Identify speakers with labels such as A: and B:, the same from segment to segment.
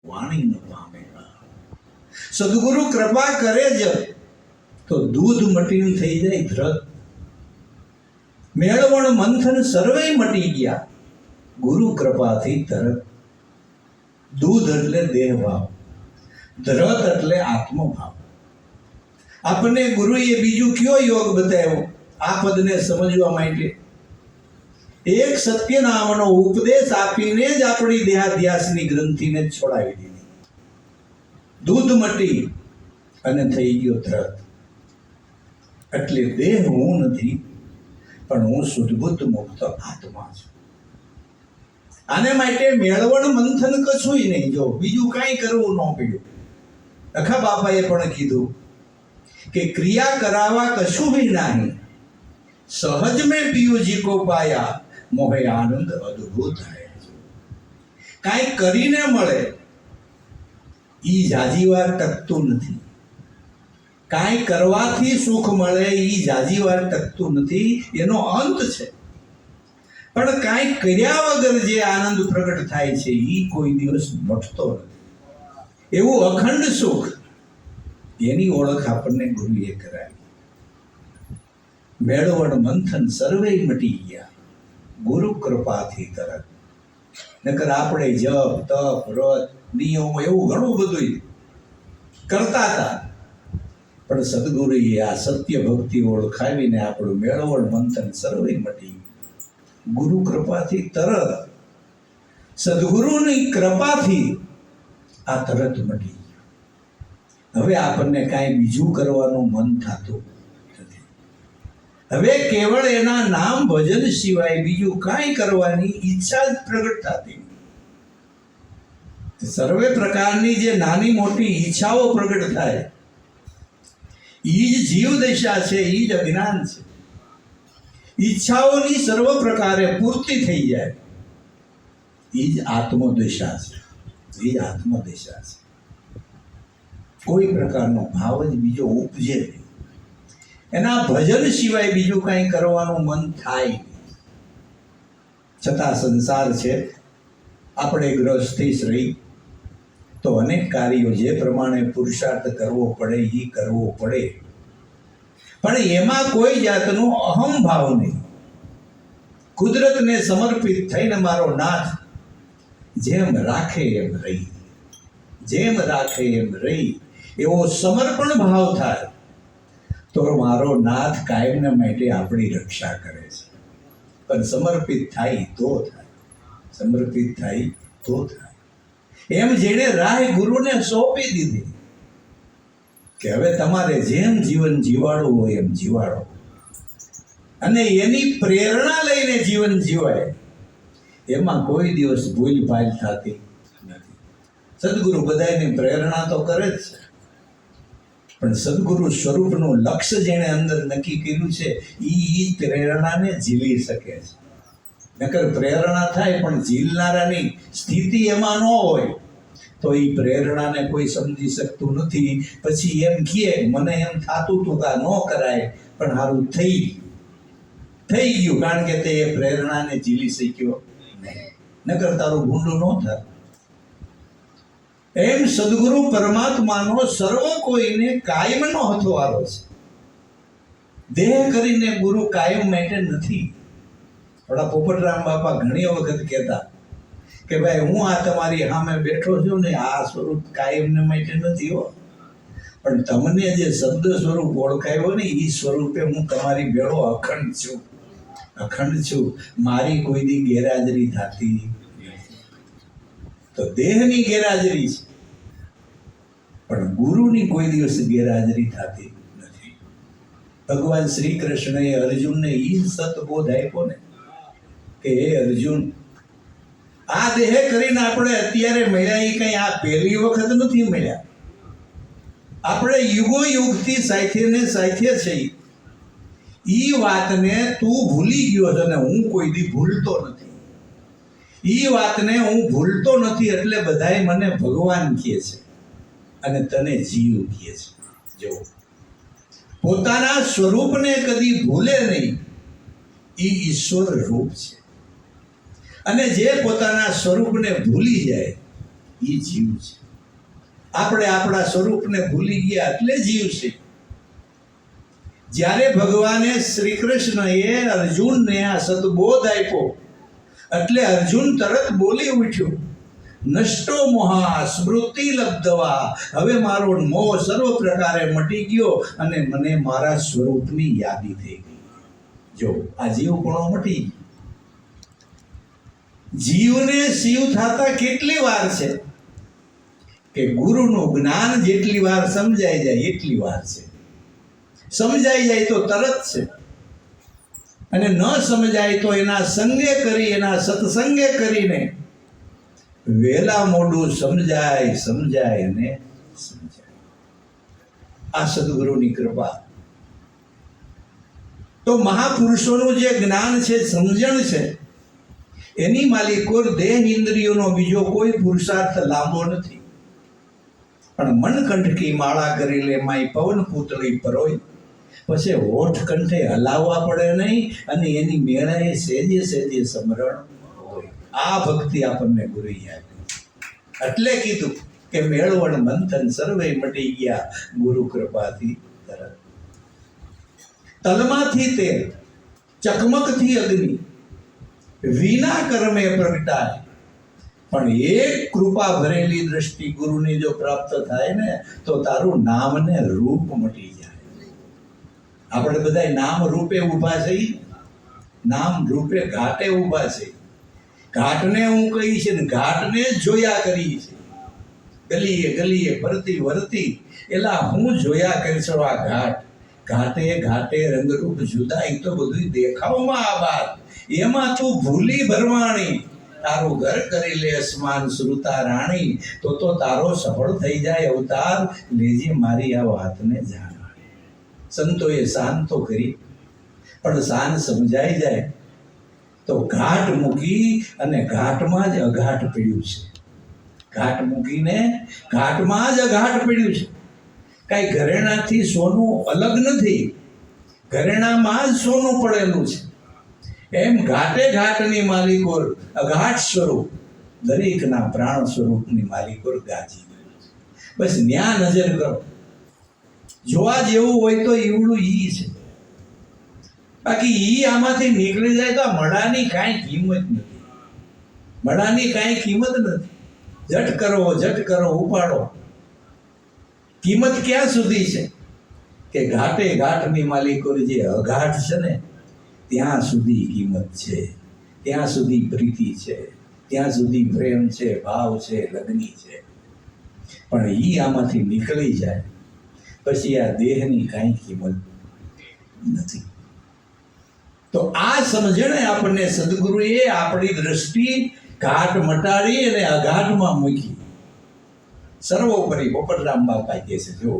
A: વાણી ન પામેલા. સદગુરુ કૃપા કરે જ તો દૂધ મટીને થઈ જાય ધ્રત. મેળવણ મંથન સર્વે મટી ગયા ગુરુ કૃપાથી તરત. દૂધ એટલે દેહ ભાવ, ધ્રત એટલે આત્મભાવ. આપણને ગુરુએ બીજું કયો યોગ બતાવ્યો આ પદને સમજવા માટે? એક સત્ય નામનો ઉપદેશ આપીને જ આપણી દેહાધ્યાસની ગ્રંથિને છોડાવી દીધી. દૂધ મટી અને થઈ ગયો ધ્રત. એટલે દેહ હું નથી, પણ હું શુદ્ધબુદ્ધ મુક્ત આત્મા છું. આને માટે મેળવણ મંથન કશું નહીં. જો બીજું કાંઈ કરવું ન પડ્યું. અખા બાપાએ પણ કીધું કે ક્રિયા કરાવા કશું ભી નહીં, સહજ મેં પિયું જી કો પાયા મોહે આનંદ અદ્ભુત હૈ. કાંઈ કરીને મળે ઈ જાજી વાર ટકતું નથી. કાંઈ કરવાથી સુખ મળે ઈ જાજી વાર ટકતું નથી, એનો અંત છે. પણ કાંઈ કર્યા વગર જે આનંદ પ્રગટ થાય છે ઈ કોઈ દિવસ મટતો નથી. એવું અખંડ સુખ, એની ઓળખ આપણને ગુરુએ કરાવી. મેળવણ મંથન સર્વે મટી ગયા ગુરુ કૃપાથી તરત. નકર આપણે જપ તપ વ્રત નિયમો એવું ઘણું બધું કરતા હતા, પણ સદગુરુએ આ સત્ય ભક્તિ ઓળખાવીને આપણું મેળવણ મંથન સર્વે મટી ગુરુ કૃપાથી તરત. સદગુરુની કૃપાથી આ તરત મટી. હવે આપણને કાંઈ બીજું કરવાનું મન થતું નથી. હવે કેવળ એના નામ ભજન સિવાય બીજું કાંઈ કરવાની ઈચ્છા જ પ્રગટ થતી. સર્વે પ્રકારની જે નાની મોટી ઈચ્છાઓ પ્રગટ થાય ઈ જ જીવ દશા છે, ઈ જ અજ્ઞાન છે. ઈચ્છાઓની સર્વ પ્રકારે પૂર્તિ થઈ જાય ઈ જ આત્મદશા છે. ઈ જ આત્મદશા છે. કોઈ પ્રકારનો ભાવ જ બીજો ઉપજે નહીં. એના ભજન સિવાય બીજું કાંઈ કરવાનું મન થાય નહીં. છતાં સંસાર છે, આપણે ગ્રહસ્થી રહી તો અનેક કાર્યો જે પ્રમાણે પુરુષાર્થ કરવો પડે એ કરવો પડે, પણ એમાં કોઈ જાતનો અહમ ભાવ નહીં. કુદરતને સમર્પિત થઈને મારો નાથ જેમ રાખે એમ રહી, જેમ રાખે એમ રહી, એવો સમર્પણ ભાવ થાય તો મારો નાથ કાયમના માટે આપણી રક્ષા કરે છે. પણ સમર્પિત થાય તો થાય, સમર્પિત થાય તો થાય. એમ જેણે રાહ ગુરુને સોંપી દીધી કે હવે તમારે જેમ જીવન જીવાડવું હોય એમ જીવાડો, અને એની પ્રેરણા લઈને જીવન જીવાય, એમાં કોઈ દિવસ ભૂલ ભાલ થતી નથી. સદગુરુ બધાને પ્રેરણા તો કરે જ છે, પણ સદગુરુ સ્વરૂપનું લક્ષ્ય જેણે અંદર નક્કી કર્યું છે એ પ્રેરણાને ઝીલી શકે છે. નકર પ્રેરણા થાય પણ ઝીલનારાની સ્થિતિ એમાં ન હોય તો એ પ્રેરણાને કોઈ સમજી શકતું નથી. પછી એમ કહે મને એમ થતું હતું કે ન કરાય, પણ સારું થઈ ગયું, કારણ કે તે પ્રેરણાને ઝીલી શક્યો નહીં. નકર તારું ભૂંડું ન થાય. એમ સદગુરુ પરમાત્માનો સર્વ કોઈને કાયમનો હથવારો છે. દેહ કરીને ગુરુ કાયમ માટે નથી. થોડા પોપટરામ બાપા ઘણી વખત કહેતા કે ભાઈ હું આ તમારી સામે બેઠો છું ને આ સ્વરૂપ કાયમને માટે નથી હો, પણ તમને જે શબ્દ સ્વરૂપ ઓળખાયો ને એ સ્વરૂપે હું તમારી ભેળો અખંડ છું, અખંડ છું. મારી કોઈ દી ગેરહાજરી થતી નથી. તો દેહની ગેરહાજરી છે, પણ ગુરુની કોઈ દિવસ ગેરહાજરી થતી નથી. ભગવાન શ્રી કૃષ્ણએ અર્જુનને એ સતબોધ આપ્યો ને કે હે અર્જુન, આ દેહ કરીને આપણે અત્યારે મળ્યા એ કઈ આ પહેલી વખત નથી મળ્યા. આપણે યુગો યુગથી સાથે ને સાથે છે. ઈ વાતને તું ભૂલી ગયો છે ને હું કોઈ દી ભૂલતો નથી. ઈ વાતને હું ભૂલતો નથી, એટલે બધાય મને ભગવાન કહે છે અને તને જીવ કહે છે. જો પોતાના સ્વરૂપને કદી ભૂલે નહીં ઈ ઈશ્વર રૂપ છે, અને જે પોતાના સ્વરૂપને ભૂલી જાય એ જીવ છે. આપણે આપણા સ્વરૂપને ભૂલી ગયા એટલે જીવ છે. જ્યારે ભગવાને શ્રી કૃષ્ણએ અર્જુનને આ સદબોધ આપ્યો એટલે અર્જુન તરત બોલી ઉઠ્યો, નષ્ટો મોહા સ્મૃતિ લબ્ધવા. હવે મારો મોહ સર્વ પ્રકારે મટી ગયો અને મને મારા સ્વરૂપની યાદી થઈ ગઈ. જો આ જીવપણો મટી ગયો. જીવને શિવ થતા કેટલી વાર છે કે ગુરુનું જ્ઞાન જેટલી વાર સમજાઈ જાય એટલી વાર છે. સમજાઈ જાય તો તરત છે, અને ન સમજાય તો એના સંગે કરી, એના સત્સંગે કરીને વહેલા મોડું સમજાય સમજાય અને સમજાય. આ સદગુરુની કૃપા. તો મહાપુરુષોનું જે જ્ઞાન છે, સમજણ છે, એની માલિકોર દેહ ઇન્દ્રિયોનો બીજો કોઈ પુરુષાર્થ લાંબો નથી. પણ મનકંઠકી માળા કરી લે માય પવન પૂતળી પરોય, પછી હોઠ કંઠે હલાવવા પડે નહીં, અને એની મેળાએ સેજે સેજે સમરણ હોય. આ ભક્તિ આપણને ગુરુએ આપી. એટલે કીધું કે મેળવણ મંથન સર્વે મટી ગયા ગુરુ કૃપાથી તરત. તલમાંથી તેલ, ચકમકથી અગ્નિ, વિના કર્મે પ્રગટાય. પણ એક કૃપા ભરેલી દ્રષ્ટિ ગુરુની જો પ્રાપ્ત થાય ને તો તારું નામ ને રૂપ મટી જાય. આપણે બધા નામ રૂપે ઊભા છે, નામ રૂપે ઘાટે ઊભા છે. ઘાટને હું કહી છે ને ઘાટને જોયા કરી છે. ગલીએ ગલીએ ફરતી વરતી એલા હું જોયા કરી છું આ ઘાટ. ઘાટે ઘાટે રંગરૂપ જુદા, એ તો બધું દેખાવમાં આ વાત. એમાં તું ભૂલી ભરવાણી, તારું ઘર કરી લે અસમાન શ્રુતા રાણી. તો તારો સફળ થઈ જાય અવતાર, લેજે મારી આ વાતને જાણવા. સંતોએ શાન તો કરી, પણ શાન સમજાઈ જાય તો ઘાટ મૂકી અને ઘાટમાં જ અઘાટ પડ્યું છે. ઘાટ મૂકીને ઘાટમાં જ અઘાટ પડ્યું છે. કાંઈ ઘરેણાથી સોનું અલગ નથી, ઘરેણામાં જ સોનું પડેલું છે. એમ ઘાટે ઘાટની માલિકોર અઘાટ સ્વરૂપ, દરેકના પ્રાણ સ્વરૂપની માલિકોર ગાજી ગયું છે. બસ ન્યા નજર કરો. જોવા જેવું હોય તો એવડું ઈ છે. બાકી ઈ આમાંથી નીકળી જાય તો આ મડાની કાંઈ કિંમત નથી. મડાની કાંઈ કિંમત નથી. ઝટ કરો ઉપાડો. કિંમત ક્યાં સુધી છે કે ઘાટે ઘાટની માલિકોર જે અઘાટ છે ને ત્યાં સુધી કિંમત છે, ત્યાં સુધી પ્રીતિ છે, ત્યાં સુધી પ્રેમ છે, ભાવ છે, લગ્ની છે. પણ ઈ આમાંથી નીકળી જાય પછી આ દેહની કાંઈ કિંમત નથી. તો આ સમજણે આપણને સદગુરુએ આપણી દ્રષ્ટિ ઘાટ મટાડી અને અઘાટમાં મૂકી. સર્વોપરી પોપટરામ બાપા કહે છે, જો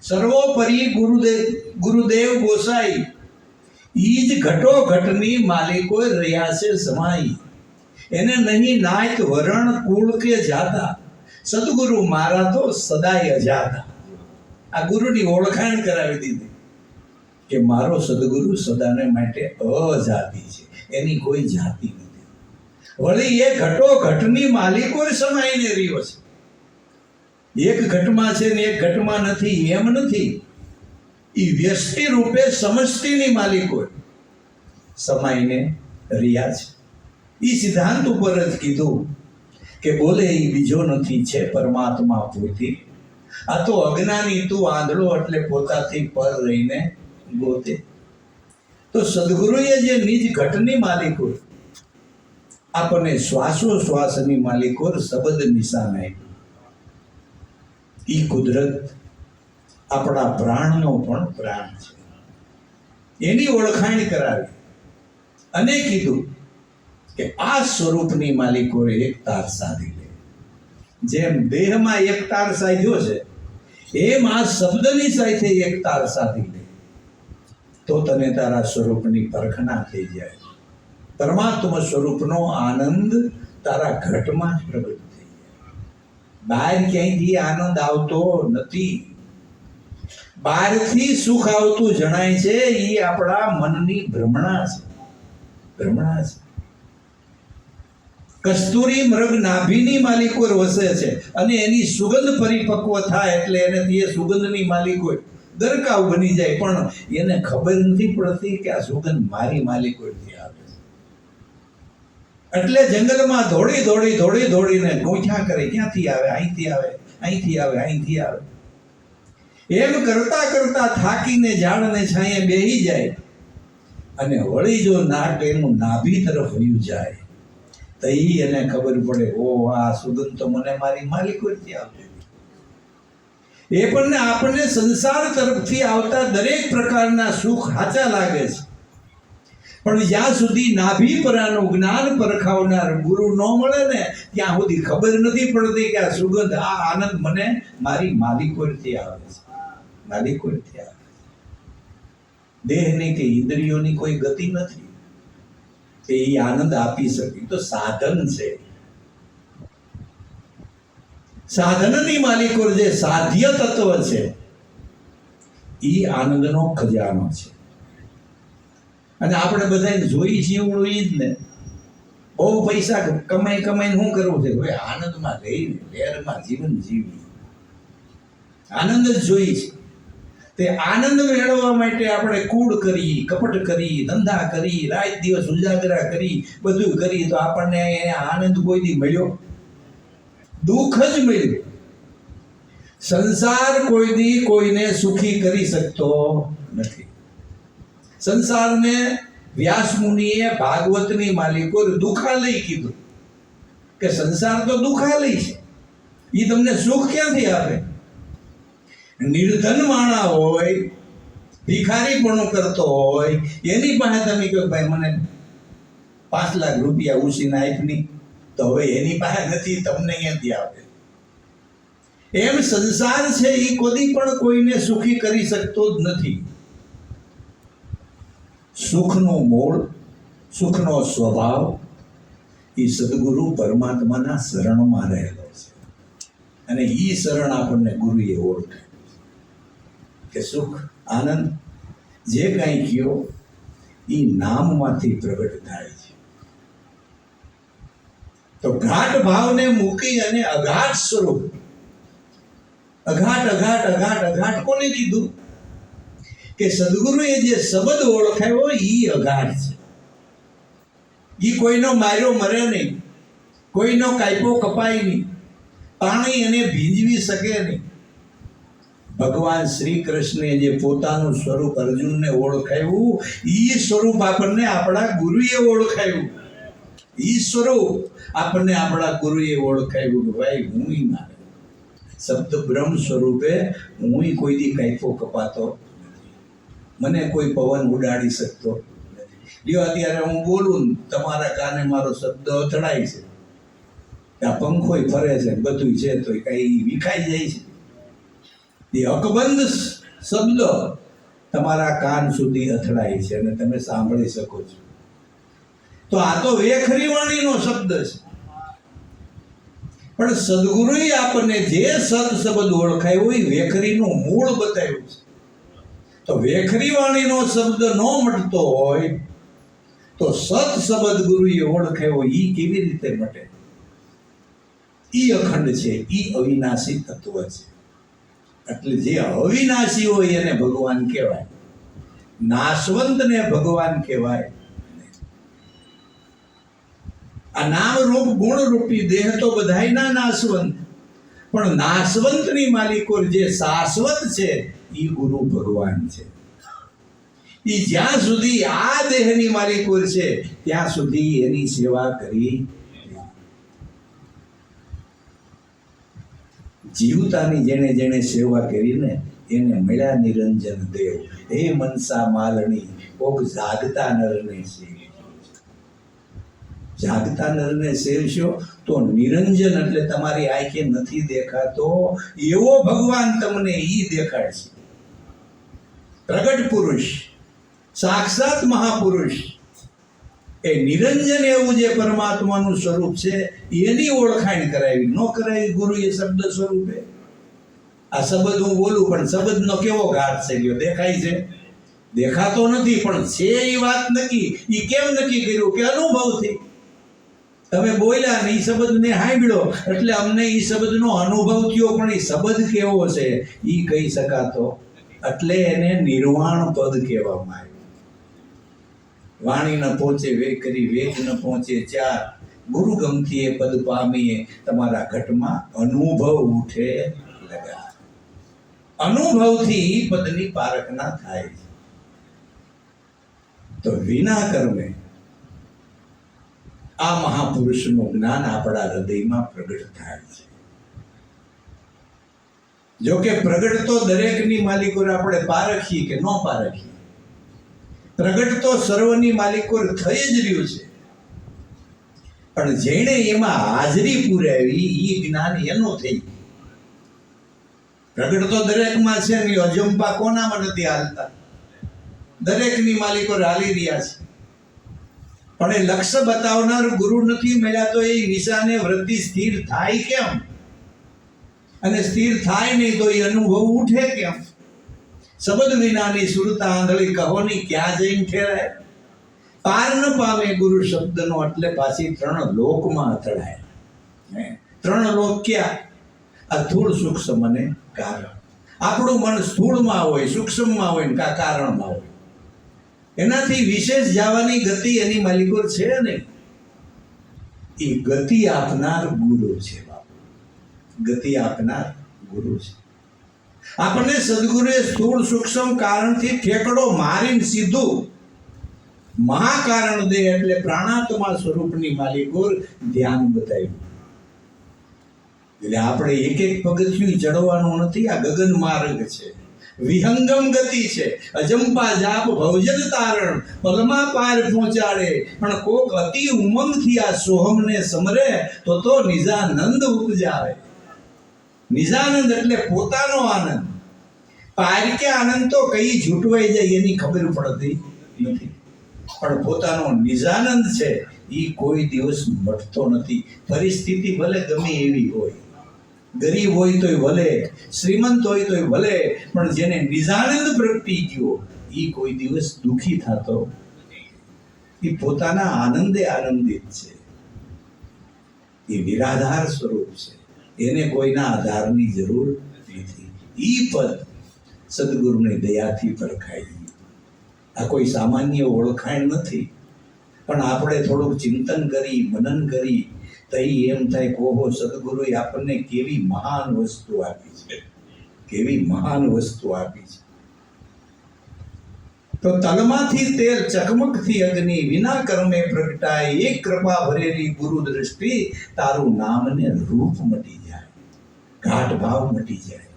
A: સર્વોપરી ગુરુદેવ ગોસાઈ ઈજ ઘટો ઘટની માલિકો રહ્યા છે સમાઈ. એને નહીં નાયત વરણ કુળ કે જાતા, સદગુરુ મારા તો સદાય અજાતા. આ ગુરુની ઓળખાણ કરાવી દીધી કે મારો સદગુરુ સદાને માટે અજાતિ છે, એની કોઈ જાતિ નથી. વળી એ ઘટો ઘટની માલિકો સમાઈને રહ્યો છે. એક ઘટમાં છે ને એક ઘટમાં નથી એમ નથી. એ વ્યષ્ટિ રૂપે સમષ્ટિની માલિકો સમાઈને રહ્યા છે. એ સિદ્ધાંત ઉપર જ કીધું કે બોલે એ બીજો નથી છે પરમાત્મા પોતે. આ તો અજ્ઞાની તું આંધળો એટલે પોતાથી પર રહીને ગોતે. તો સદગુરુએ જે નિજ ઘટની માલિકો આપણને શ્વાસોશ્વાસની માલિકો શબ્દ નિશાન આપ્યું. ઈ કુદરત આપણા પ્રાણનો પણ પ્રાણ છે. એની ઓળખાણ કરાવી અને કીધું કે આ સ્વરૂપની માલિકોએ એક તાર સાધી લે. જેમ દેહમાં એક તાર સાધ્યો છે એમ આ શબ્દની સાથે એક તાર સાધી લે તો તને તારા સ્વરૂપની પરખના થઈ જાય. પરમાત્મા સ્વરૂપનો આનંદ તારા ઘટમાં જ પ્રગટ થઈ જાય. બહાર ક્યાંયથી આનંદ આવતો નથી. બહારથી સુખ આવતું જણાય છે એ આપણા મનની ભ્રમણા છે. ભ્રમણા છે. કસ્તુરી મૃગ નાભીની માલિક ઉપર વસે છે અને એની સુગંધ પરિપક્વ થાય એટલે એને તે સુગંધની માલિક હોય ગરકાવ બની જાય, પણ એને ખબર નથી પડતી કે આ સુગંધ મારી માલિક ઉપરથી આવે છે. એટલે જંગલમાં દોડીને ગોઠ્યા કરે, ક્યાંથી આવે, અહીંથી આવે, અહીંથી આવે, અહીંથી આવે. એમ કરતા કરતા થાકીને ઝાડને છાંયે બેહી જાય અને વળી જો નાક એનું નાભી તરફ વયું જાય તો એને ખબર પડે, ઓ આ સુગંધ તો મને મારી માલિક ઉપરથી આવતી. એ પણ આપણને સંસાર તરફથી આવતા દરેક પ્રકારના સુખ હાચા લાગે છે, પણ જ્યાં સુધી નાભી પરાનું જ્ઞાન પરખાવનાર ગુરુ ન મળે ને ત્યાં સુધી ખબર નથી પડતી કે આ સુગંધ, આ આનંદ મને મારી માલિક ઉપરથી આવે છે, માલિક ઉપરથી આવે છે. દેહની કે ઇન્દ્રિયોની કોઈ ગતિ નથી કે એ આનંદ આપી શકે. તો સાધન છે, સાધનની માલિકો જે સાધ્ય તત્વ છે એ આનંદનો ખજાનો છે. અને આપણે બધાને જોઈ જીવડું ઈ જ ને, બહુ પૈસા કમાઈને શું કરવું છે? ભાઈ આનંદમાં રહીને લહેરમાં જીવન જીવી, આનંદ જ જોઈ છે. તે આનંદ મેળવવા માટે આપણે કૂડ કરી, કપટ કરી, ધંધા કરી, રાત દિવસ ઉજાગરા કરી, બધું કરી, તો આપણને આનંદ કોઈ દી મળ્યો? દુઃખ જ મળ્યું. સંસાર કોઈ દી કોઈને સુખી કરી શકતો નથી. સંસારને વ્યાસ મુનિએ ભાગવતની માલિકો દુઃખાલય કીધું કે સંસાર તો દુઃખાલય છે, એ તમને સુખ ક્યાંથી આપે? નિર્ધન માણા હોય, ભિખારીપણું કરતો હોય, એની પાસે તમે કહો ભાઈ મને 5 લાખ રૂપિયા ઉછીને આપની, તો હવે એની પાસે નથી, તમને ક્યાંથી આપે? એમ સંસાર છે એ કોઈ પણ કોઈને સુખી કરી શકતો જ નથી. સુખનું મૂળ, સુખનો સ્વભાવ એ સદગુરુ પરમાત્માના શરણમાં રહેલો છે. અને એ શરણ આપણને ગુરુએ ઓળખે કે સુખ, આનંદ જે કાંઈ કયો એ નામમાંથી પ્રગટ થાય છે. તો ઘાટ ભાવને મૂકી અને અઘાટ સ્વરૂપ, અઘાટ અઘાટ અઘાટ અઘાટ કોને કીધું? કે સદગુરુએ જે શબ્દ ઓળખાયો એ અઘાટ છે. એ કોઈનો માર્યો મરે નહીં, કોઈનો કાપ્યો કપાય નહીં, પાણી એને ભીંજવી શકે નહીં. ભગવાન શ્રી કૃષ્ણે જે પોતાનું સ્વરૂપ અર્જુનને ઓળખાયું એ સ્વરૂપ આપણને આપણા ગુરુએ ઓળખાયું. એ સ્વરૂપ આપણને આપણા ગુરુએ ઓળખાયું કે ભાઈ હું મારે શબ્દ બ્રહ્મ સ્વરૂપે હું કોઈ દી કાપ્યો કપાતો, મને કોઈ પવન ઉડાડી શકતો નથી. જો અત્યારે હું બોલું તમારા કાને મારો શબ્દ અથડાય છે, આ પંખોય ફરે છે, બધું છે, તો કઈ વિખાઈ જાય છે. એ અકબંધ શબ્દ તમારા કાન સુધી અથડાય છે અને તમે સાંભળી શકો છો. તો આ તો વેખરી વાણીનો શબ્દ છે. પણ સદગુરુએ આપણને જે સત શબ્દ ઓળખાયો હોય વેખરીનું મૂળ બતાવ્યું છે. તો વેખરી વાણીનો શબ્દ ન મટતો હોય તો સત શબ્દ ગુરુએ ઓળખાયો એ કેવી રીતે મટે? ઈ અખંડ છે, ઈ અવિનાશી તત્વ છે. એટલે જે અવિનાશી હોય એને ભગવાન કહેવાય, નાશવંતને ભગવાન કહેવાય. આ નામ રૂપ ગુણ રૂપી દેહ તો બધાયના નાશવંત, પણ નાશવંતની માલિકો જે શાશ્વત છે એ ગુરુ ભગવાન છે. એ જ્યાં સુધી આ દેહની માલિકો છે ત્યાં સુધી એની સેવા કરી. જીવતાની જેણે જેણે સેવા કરીને એને મળ્યા નિરંજન દેવ. હે મનસા માલણી કોક જાગતા નરને સેવ, જાગતા નરને સેવશો તો નિરંજન એટલે તમારી આંખે નથી દેખાતો એવો ભગવાન તમને ઈ દેખાડશે. પ્રગટ પુરુષ, સાક્ષાત મહાપુરુષ, એ નિરંજન એવું જે પરમાત્માનું સ્વરૂપ છે એની ઓળખાણ કરાવી. ન કરાવી ગુરુએ શબ્દ સ્વરૂપે. આ શબ્દ હું બોલું પણ શબ્દનો કેવો ઘાટ છે, ગયો દેખાય છે? દેખાતો નથી, પણ છે એ વાત નક્કી. એ કેમ નક્કી કર્યું? કે અનુભવથી. તમે બોલ્યા ને એ શબ્દને સાંભળ્યો એટલે અમને એ શબ્દનો અનુભવ થયો, પણ એ શબ્દ કેવો છે એ કહી શકાતો, એટલે એને નિર્વાણ પદ કહેવામાં આવ્યું. વાણી ન પહોંચે વેગ કરી, વેગ ન પહોંચે ચાર, ગુરુ ગમથી એ પદ પામીએ, તમારા ઘટમાં અનુભવ ઉઠે લગા. અનુભવથી પદની પારખના થાય છે. તો વિના કર્મે આ મહાપુરુષનું જ્ઞાન આપણા હૃદયમાં પ્રગટ થાય છે. જો કે પ્રગટ તો દરેકની માલિકો આપણે પારખીએ કે ન પારખીએ, પ્રગટ તો સર્વની માલિકો થઈ જ રહ્યું છે, પણ જેણે એમાં હાજરી પુરાવી એ જ્ઞાન એનું થઈ. પ્રગટ તો દરેકમાં છે ને, અજંપા કોનામાં નથી હાલતા, દરેકની માલિકો હાલી રહ્યા છે, પણ એ લક્ષ્ય બતાવનાર ગુરુ નથી મળ્યા, તો એ નિશાને વૃત્તિ સ્થિર થાય કેમ? અને સ્થિર થાય નહીં તો એ અનુભવ ઉઠે કેમ? શબ્દ વિનાની સુરતા આંધળી કહોની ક્યાં જઈને ઠેરાય? પાર ન પામે ગુરુ શબ્દનો, એટલે પાછી 3 લોકમાં અથડાય. 3 લોક ક્યાં? આ સ્થૂળ સૂક્ષ્મ અને કારણ. આપણું મન સ્થૂળમાં હોય, સૂક્ષ્મમાં હોય, કા કારણમાં હોય. એનાથી વિશેષ જવાની ગતિ એની માલિકો છે નહીં. એ ગતિ આપનાર ગુરુ છે. ગતિ આપનાર ગુરુ છે. આપણને સદગુરુએ સ્થૂળ સૂક્ષ્મ કારણથી ઠેકડો મારીને સીધું મહાકારણ દે એટલે પ્રાણાત્મા સ્વરૂપની માલિકો ધ્યાન બતાવ્યું. એટલે આપણે એક એક પગથિયું ચડવાનું નથી. આ ગગન માર્ગ છે, વિહંગમ ગતિ છે. અજંપા જાપ ભવજન તારણ, પગમાં પાર પહોંચાડે. પણ કોક અતિ ઉમંગથી આ સોહમને સમરે તો નિજાનંદ ઉપજાવે. નિજાનંદ એટલે પોતાનો આનંદ. પારકે આનંદ તો કઈ છૂટવાઈ જાય એની ખબર પડતી નથી, પણ પોતાનો નિજાનંદ છે એ કોઈ દિવસ મટતો નથી. પરિસ્થિતિ ભલે ગમે એવી હોય, ગરીબ હોય તોય ભલે, શ્રીમંત હોય તોય ભલે, પણ જેને નિજાનંદ પ્રગટી ગયો એ કોઈ દિવસ દુઃખી થતો. એ પોતાના આનંદે આનંદિત છે. એ નિરાધાર સ્વરૂપ છે, એને કોઈના આધારની જરૂર નથી. ઈ પદ સદગુરુની દયાથી પરખાય. આ કોઈ સામાન્ય ઓળખાણ નથી, પણ આપણે થોડુંક ચિંતન કરી, મનન કરી તઈ એમ થાય કે ઓહો, સદગુરુએ આપણને કેવી મહાન વસ્તુ આપી છે, કેવી મહાન વસ્તુ આપી છે. તો તલમાંથી તેલ, ચકમકથી અગ્નિ, વિના કર્મે પ્રગટાય, એક કૃપા ભરેલી ગુરુ દ્રષ્ટિ, તારું નામ ને રૂપ મટી જાય, ઘાટ ભાવ મટી જાય,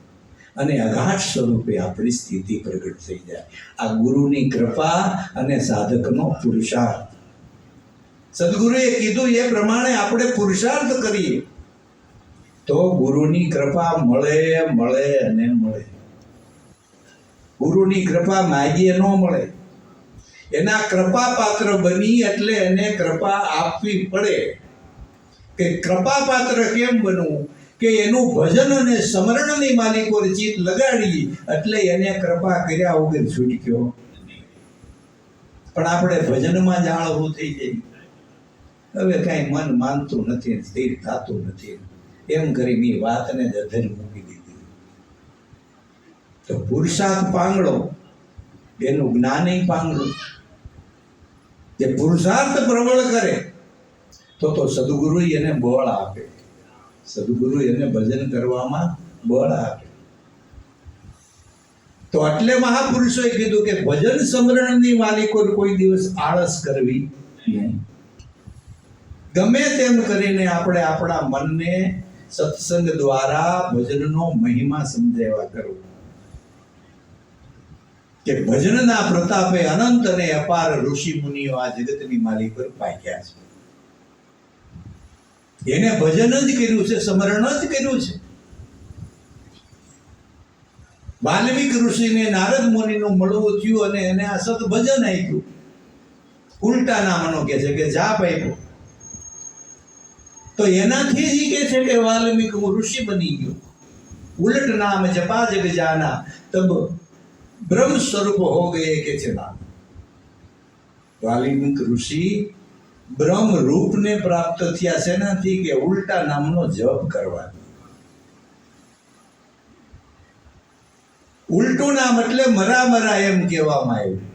A: અને અઘાટ સ્વરૂપે આપણી સ્થિતિ પ્રગટ થઈ જાય. આ ગુરુની કૃપા અને સાધકનો પુરુષાર્થ. સદગુરુએ કીધું એ પ્રમાણે આપણે પુરુષાર્થ કરીએ તો ગુરુની કૃપા મળે મળે અને મળે. ગુરુની કૃપા માગીએ ન મળે. એના કૃપા પાત્ર બની એટલે એને કૃપા આપવી પડે. કે કૃપા પાત્ર કેમ બનવું? કે એનું ભજન અને સ્મરણની માલિકો ચિત્ત લગાડી એટલે એને કૃપા કર્યા વગર છૂટક્યો. પણ આપણે ભજનમાં જાળવું થઈ જાય, હવે કાંઈ મન માનતું નથી, સ્થિર થતું નથી, એમ કરીને વાતને અધર મૂકી દીધી. તો પુરુષાર્થ પાંગળો, એનું જ્ઞાન પાંગળું. જે પુરુષાર્થ પ્રબળ કરે તો સદગુરુ એને બળ આપે, સદગુરુ એને ભજન કરવામાં બળ આપે. તો એટલે મહાપુરુષોએ કીધું કે ભજન સ્મરણની માલિકો કોઈ દિવસ આળસ કરવી નહીં. ગમે તેમ કરીને આપણે આપણા મનને સત્સંગ દ્વારા ભજનનો મહિમા સમજાવવા કરવો. કે ભજનના પ્રતાપે અનંત અને અપાર ઋષિ મુનિઓ આ જગતની માલિક પર પાક્યા છે. એને ભજન જ કર્યું છે, સ્મરણ જ કર્યું છે. વાલ્મીક ઋષિને નારદ મુનિનું મળવું થયું અને એને આ સત ભજન આપ્યું. ઉલટા નામનો કે છે કે જાપ આપ્યો. તો એનાથી જ કે છે કે વાલ્મીક ઋષિ બની ગયો. ઉલટ નામ જપા જગ જાના તબ બ્રહ્મ સ્વરૂપ હો ગયે કે છે નામ. વાલ્મીક ઋષિ બ્રહ્મ રૂપને પ્રાપ્ત થયા શેનાથી કે ઉલટા નામનો જપ કરવા. ઉલટું નામ એટલે મરા મરા એમ કહેવામાં આવ્યું.